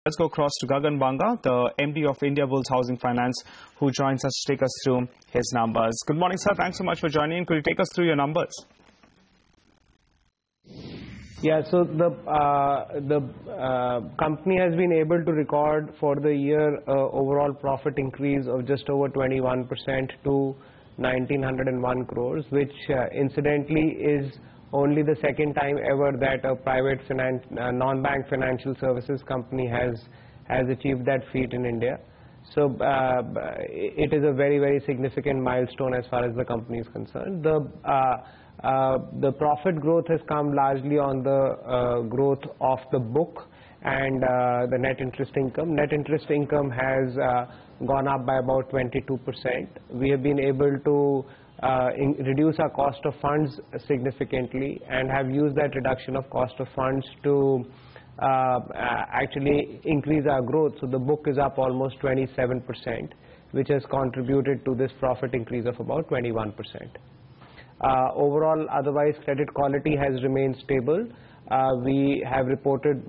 Let's go across to Gagan Banga, the MD of Indiabulls Housing Finance, who joins us to take us through his numbers. Good morning, sir. Thanks so much for joining. Could you take us through your numbers? Yeah, so the company has been able to record for the year overall profit increase of just over 21% to 1,901 crores, which incidentally is only the second time ever that a private non-bank financial services company has achieved that feat in India. So it is a very, very significant milestone as far as the company is concerned. The profit growth has come largely on the growth of the book and the net interest income. Net interest income has gone up by about 22%. We have been able to reduce our cost of funds significantly and have used that reduction of cost of funds to actually increase our growth. So the book is up almost 27%, which has contributed to this profit increase of about 21%. Overall, otherwise, credit quality has remained stable. We have reported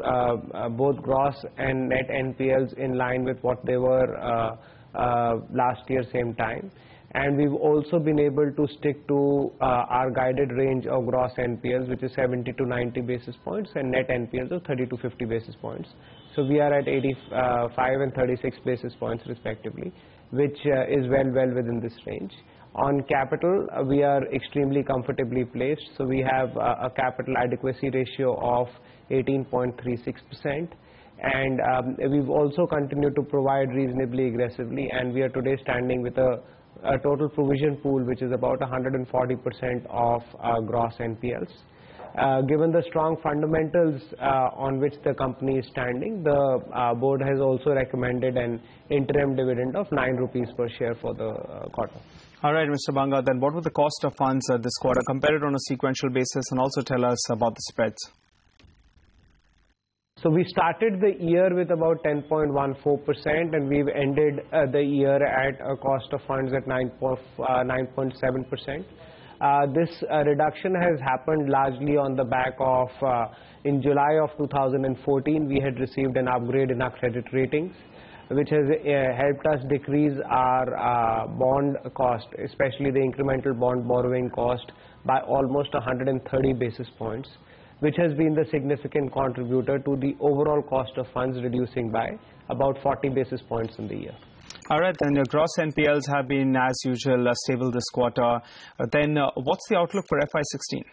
both gross and net NPLs in line with what they were last year, same time. And we've also been able to stick to our guided range of gross NPLs, which is 70 to 90 basis points, and net NPLs of 30 to 50 basis points. So we are at 85 and 36 basis points respectively, which is well within this range. On capital, we are extremely comfortably placed. So we have a capital adequacy ratio of 18.36%. And we've also continued to provide reasonably aggressively. And we are today standing with a total provision pool, which is about 140% of gross NPLs. Given the strong fundamentals on which the company is standing, the board has also recommended an interim dividend of 9 rupees per share for the quarter. All right, Mr. Banga, then what was the cost of funds this quarter? Compare it on a sequential basis and also tell us about the spreads. So we started the year with about 10.14% and we've ended the year at a cost of funds at 9.7%. This reduction has happened largely on the back of, in July of 2014, we had received an upgrade in our credit ratings, which has helped us decrease our bond cost, especially the incremental bond borrowing cost, by almost 130 basis points, which has been the significant contributor to the overall cost of funds reducing by about 40 basis points in the year. All right, then your gross NPLs have been, as usual, stable this quarter. Then what's the outlook for FY16?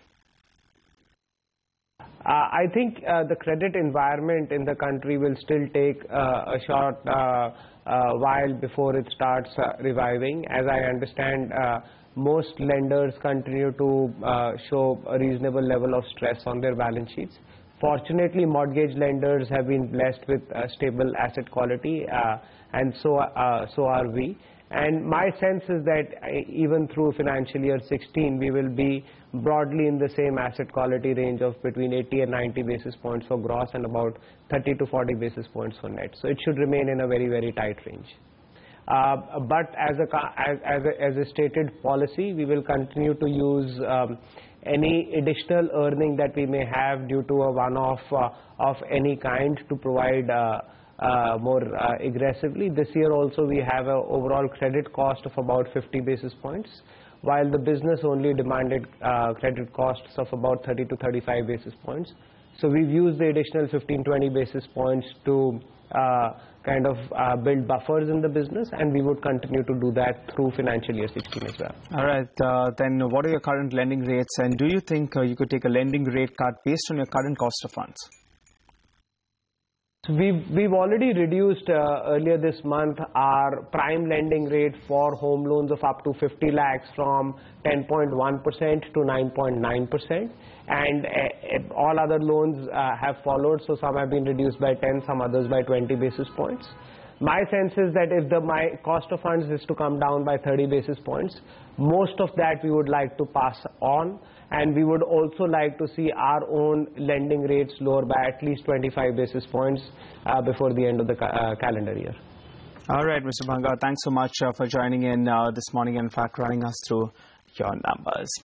I think the credit environment in the country will still take a short while before it starts reviving. As I understand, most lenders continue to show a reasonable level of stress on their balance sheets. Fortunately, mortgage lenders have been blessed with stable asset quality, and so are we. And my sense is that even through financial year 16, we will be broadly in the same asset quality range of between 80 and 90 basis points for gross and about 30 to 40 basis points for net. So it should remain in a very, very tight range. But as a stated policy, we will continue to use any additional earning that we may have due to a one-off of any kind to provide more aggressively. This year also we have an overall credit cost of about 50 basis points, while the business only demanded credit costs of about 30 to 35 basis points. So we've used the additional 15-20 basis points to kind of build buffers in the business, and we would continue to do that through financial year 16 as well. All right, then what are your current lending rates, and do you think you could take a lending rate cut based on your current cost of funds? We've already reduced earlier this month our prime lending rate for home loans of up to 50 lakhs from 10.1% to 9.9%, and all other loans have followed. So some have been reduced by 10, some others by 20 basis points. My sense is that if my cost of funds is to come down by 30 basis points, most of that we would like to pass on, and we would also like to see our own lending rates lower by at least 25 basis points before the end of the calendar year. All right, Mr. Banga, thanks so much for joining in this morning and, in fact, running us through your numbers.